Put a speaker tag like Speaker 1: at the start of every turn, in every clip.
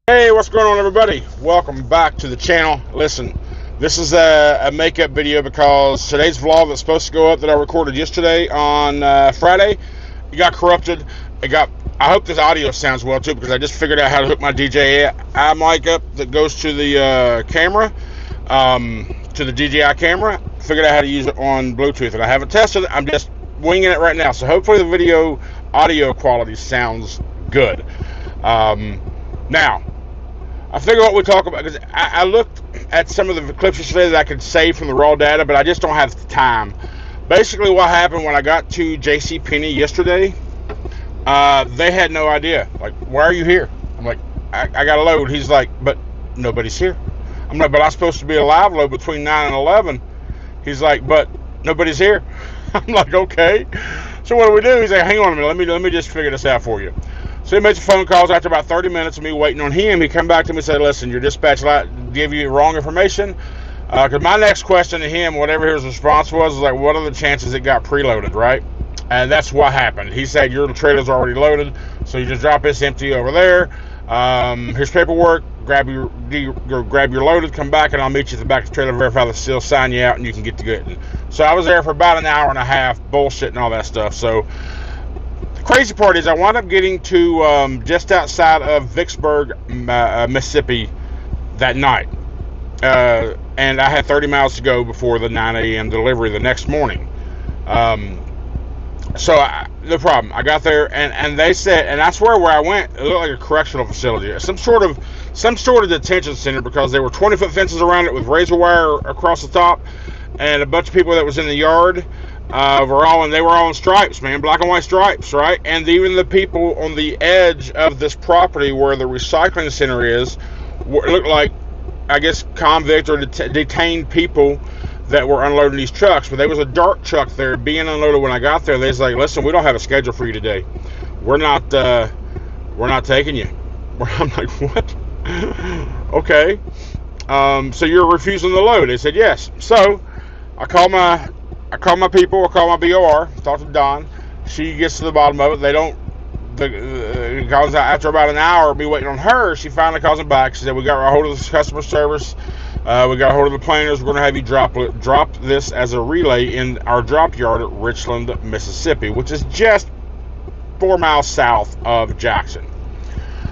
Speaker 1: Hey, what's going on, everybody? Welcome back to the channel. Listen, this is a makeup video because today's vlog that's supposed to go up that I recorded yesterday on Friday, it got corrupted. I hope this audio sounds well too, because I just figured out how to hook my DJI mic up that goes to the camera, to the DJI camera. Figured out how to use it on Bluetooth, and I haven't tested it. I'm just winging it right now, so hopefully the video audio quality sounds good. Now, I figure what we talk about, because I looked at some of the clips yesterday that I could save from the raw data, but I just don't have the time. Basically, what happened when I got to JCPenney yesterday, they had no idea. Like, why are you here? I'm like, I got a load. He's like, but nobody's here. I'm like, but I'm supposed to be a live load between 9 and 11. He's like, but nobody's here. I'm like, okay. So what do? He's like, hang on a minute. Let me just figure this out for you. So he made some phone calls. After about 30 minutes of me waiting on him, he come back to me and said, listen, your dispatch gave you wrong information. Because my next question to him, whatever his response was like, what are the chances it got preloaded, right? And that's what happened. He said, your trailer's already loaded, so you just drop this empty over there. Here's paperwork. Grab your loaded, come back, and I'll meet you at the back of the trailer, verify the seal, sign you out, and you can get to good. So I was there for about an hour and a half, bullshit and all that stuff. So crazy part is I wound up getting to just outside of Vicksburg, Mississippi that night. And I had 30 miles to go before the 9 a.m. delivery the next morning. No problem. I got there, and they said, and I swear where I went, it looked like a correctional facility, some sort of detention center, because there were 20-foot fences around it with razor wire across the top, and a bunch of people that was in the yard. They were all in stripes, man, black and white stripes, right? And even the people on the edge of this property where the recycling center is looked like, I guess, convict or detained people that were unloading these trucks. But there was a dark truck there being unloaded when I got there. They was like, listen, we don't have a schedule for you today. We're not taking you. I'm like, what? Okay. So you're refusing the load? They said yes. So I call my people, I call my BOR, talk to Don. She gets to the bottom of it. They don't, because after about an hour of me waiting on her, she finally calls them back. She said, we got a hold of this customer service. We got a hold of the planners. We're going to have you drop this as a relay in our drop yard at Richland, Mississippi, which is just 4 miles south of Jackson.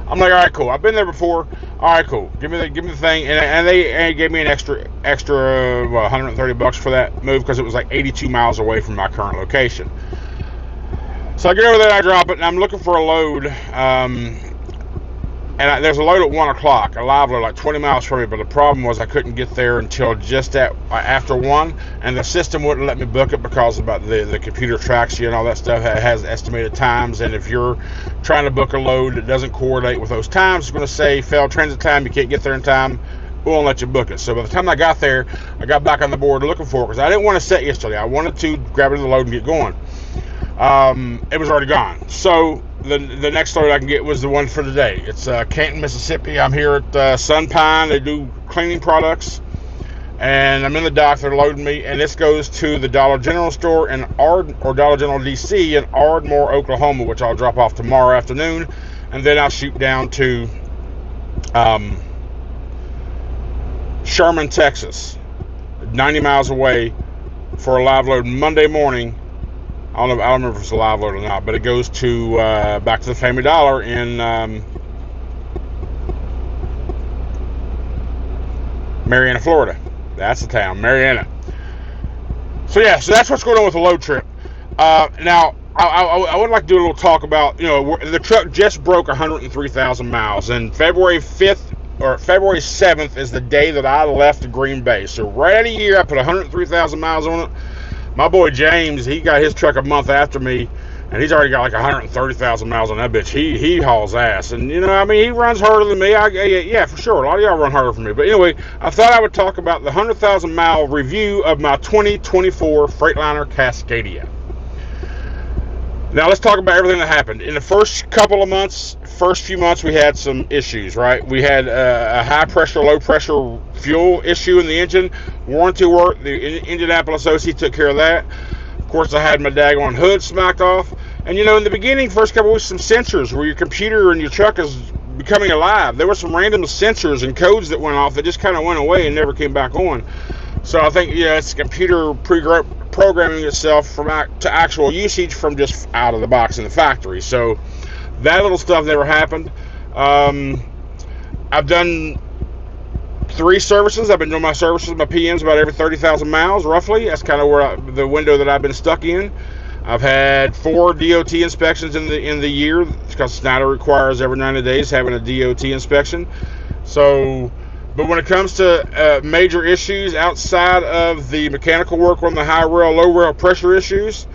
Speaker 1: I'm like, all right, cool. I've been there before. All right, cool. Give me the thing, and they gave me an extra $130 for that move, because it was like 82 miles away from my current location. So I get over there, I drop it, and I'm looking for a load. There's a load at 1 o'clock, a live load, like 20 miles from me. But the problem was I couldn't get there until just after 1, and the system wouldn't let me book it because about the computer tracks you and all that stuff. It has estimated times, and if you're trying to book a load that doesn't coordinate with those times, it's going to say failed transit time, you can't get there in time, we won't let you book it. So by the time I got there, I got back on the board looking for it, because I didn't want to set yesterday. I wanted to grab it in the load and get going. It was already gone. So the next load I can get was the one for today. It's Canton, Mississippi. I'm here at Sun Pine. They do cleaning products, and I'm in the dock. They're loading me, and this goes to the Dollar General store in Dollar General DC in Ardmore, Oklahoma, which I'll drop off tomorrow afternoon, and then I'll shoot down to Sherman, Texas, 90 miles away, for a live load Monday morning. I don't remember if it's a live load or not, but it goes to back to the Family Dollar in Marianna, Florida. That's the town, Marianna. So that's what's going on with the load trip. Now, I would like to do a little talk about, the truck just broke 103,000 miles, and February 5th or February 7th is the day that I left Green Bay. So right at a year, I put 103,000 miles on it. My boy James, he got his truck a month after me, and he's already got like 130,000 miles on that bitch. He hauls ass, and he runs harder than me. Yeah, for sure. A lot of y'all run harder than me. But anyway, I thought I would talk about the 100,000 mile review of my 2024 Freightliner Cascadia. Now let's talk about everything that happened. In the first few months, we had some issues, right? We had a high pressure, low pressure fuel issue in the engine. Warranty work, the Indianapolis OC took care of that. Of course, I had my daggone hood smacked off. And in the beginning, first couple weeks, some sensors where your computer and your truck is becoming alive. There were some random sensors and codes that went off that just kind of went away and never came back on. So I think, yeah, it's computer programming itself to actual usage from just out of the box in the factory. So that little stuff never happened. I've done 3 services. I've been doing my services, my PMs, about every 30,000 miles, roughly. That's kind of where the window that I've been stuck in. I've had 4 DOT inspections in the year, because Schneider requires every 90 days having a DOT inspection. So, but when it comes to major issues outside of the mechanical work on the high rail, low rail pressure issues,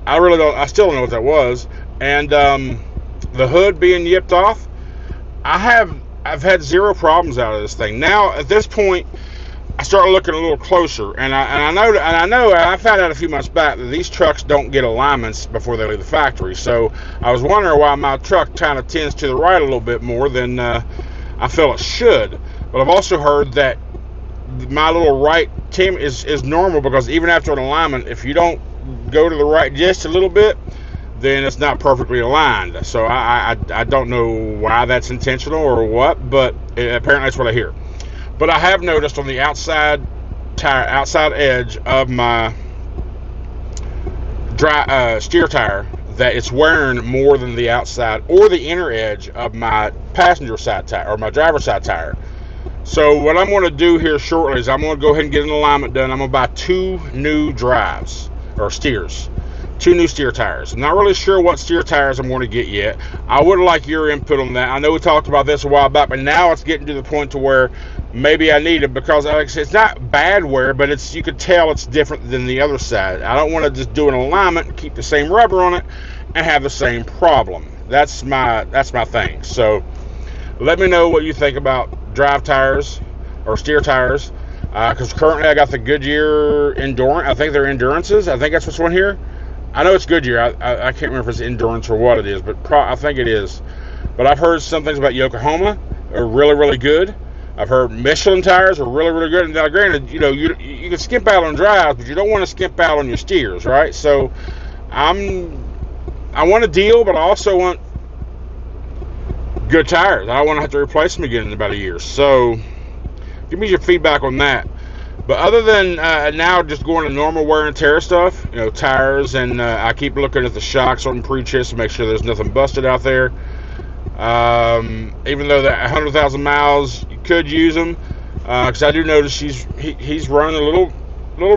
Speaker 1: I still don't know what that was. And the hood being yipped off, I've had 0 problems out of this thing. Now, at this point, I started looking a little closer, and I found out a few months back that these trucks don't get alignments before they leave the factory. So I was wondering why my truck kind of tends to the right a little bit more than I feel it should. But I've also heard that my little right tim is normal, because even after an alignment, if you don't go to the right just a little bit, then it's not perfectly aligned. So I don't know why that's intentional or what, but apparently that's what I hear. But I have noticed on the outside edge of my steer tire that it's wearing more than the outside or the inner edge of my passenger side tire or my driver's side tire. So what I'm going to do here shortly is I'm going to go ahead and get an alignment done. I'm going to buy 2 new drives or steers. 2 new steer tires. I'm not really sure what steer tires I'm going to get yet. I would like your input on that. I know we talked about this a while back, but now it's getting to the point to where maybe I need it, because like I said, it's not bad wear, but you could tell it's different than the other side. I don't want to just do an alignment and keep the same rubber on it and have the same problem. That's my thing. So let me know what you think about drive tires or steer tires, because currently I got the Goodyear Endurance. I think they're Endurances. I think that's what's on here. I know it's Goodyear. I can't remember if it's Endurance or what it is, but I think it is. But I've heard some things about Yokohama are really, really good. I've heard Michelin tires are really, really good. Now, granted, you can skimp out on drives, but you don't want to skimp out on your steers, right? So I want a deal, but I also want good tires. I don't want to have to replace them again in about a year. So give me your feedback on that. But other than now just going to normal wear and tear stuff, tires, and I keep looking at the shocks on pre-chips to make sure there's nothing busted out there. Even though that 100,000 miles, you could use them, because I do notice he's running a little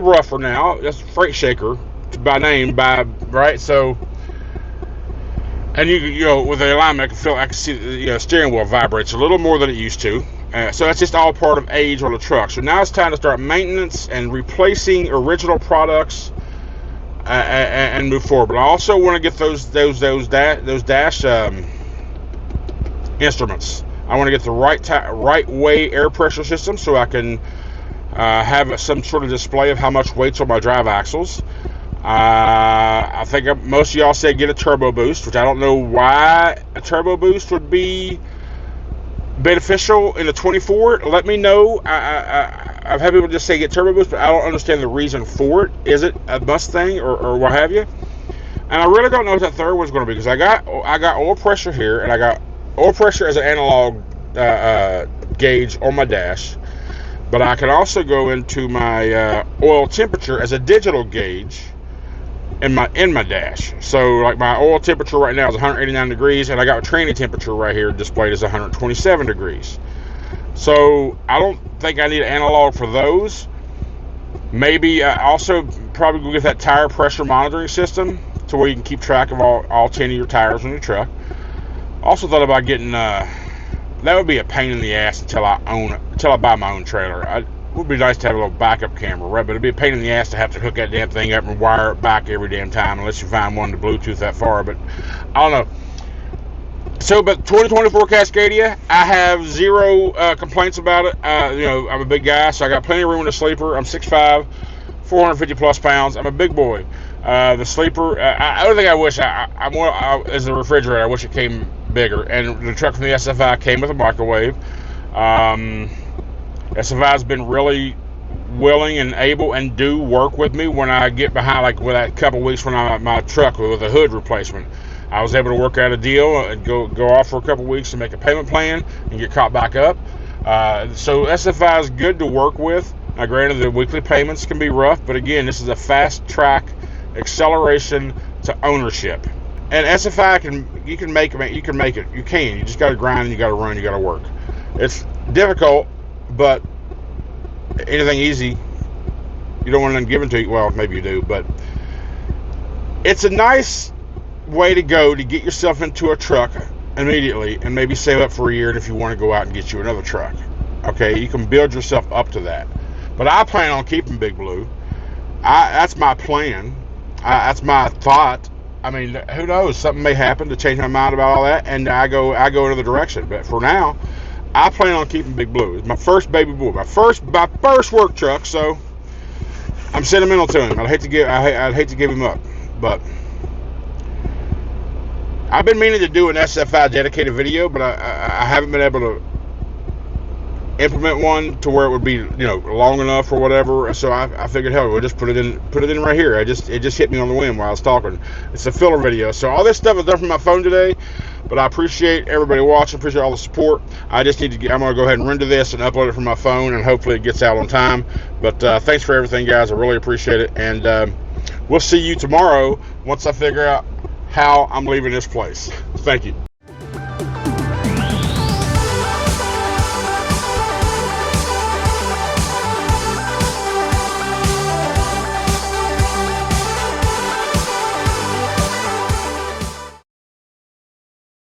Speaker 1: rougher now. That's Freight Shaker by name, right? So, and with the alignment, I can see the steering wheel vibrates a little more than it used to. So that's just all part of age on the truck. So now it's time to start maintenance and replacing original products and move forward. But I also want to get those dash instruments. I want to get the right way air pressure system, so I can have some sort of display of how much weight's on my drive axles. I think most of y'all said get a turbo boost, which I don't know why a turbo boost would be beneficial in a 24. Let me know. I've had people just say get turbo boost, but I don't understand the reason for it. Is it a Mustang or what have you? And I really don't know what that third one's going to be, because I got oil pressure here, and I got oil pressure as an analog gauge on my dash, but I can also go into my oil temperature as a digital gauge in my dash. So like my oil temperature right now is 189 degrees, and I got a training temperature right here displayed as 127 degrees. So I don't think I need an analog for those. Maybe also probably go get that tire pressure monitoring system to where you can keep track of all 10 of your tires on your truck. Also thought about getting that would be a pain in the ass until I buy my own trailer. It would be nice to have a little backup camera, right? But it'd be a pain in the ass to have to hook that damn thing up and wire it back every damn time, unless you find one to Bluetooth that far. But I don't know. So, but 2024 Cascadia, I have 0 complaints about it. I'm a big guy, so I got plenty of room in the sleeper. I'm 6'5", 450 plus pounds. I'm a big boy. The sleeper, I don't think I wish as the refrigerator, I wish it came bigger. And the truck from the SFI came with a microwave. SFI has been really willing and able and do work with me when I get behind, like with that couple weeks when my truck with a hood replacement. I was able to work out a deal and go off for a couple weeks and make a payment plan and get caught back up. So SFI is good to work with. Now, granted, the weekly payments can be rough, but again, this is a fast track acceleration to ownership. And SFI you can make it. You just got to grind, and you got to run, you got to work. It's difficult, but anything easy, you don't want them given to you. Well, maybe you do, but it's a nice way to go to get yourself into a truck immediately and maybe save up for a year, and if you want to go out and get you another truck, okay, you can build yourself up to that. But I plan on keeping Big Blue. That's my plan. That's my thought. I mean, who knows? Something may happen to change my mind about all that, and I go another direction. But for now, I plan on keeping Big Blue. It's my first baby boy, my first work truck. So I'm sentimental to him. I'd hate to give him up, but I've been meaning to do an SFI dedicated video, but I haven't been able to implement one to where it would be, long enough or whatever. So I figured, hell, we'll just put it in right here. It just hit me on the whim while I was talking. It's a filler video. So all this stuff is done from my phone today, but I appreciate everybody watching. Appreciate all the support. I just need to I'm going to go ahead and render this and upload it from my phone, and hopefully it gets out on time. But thanks for everything, guys. I really appreciate it. And we'll see you tomorrow once I figure out how I'm leaving this place. Thank you.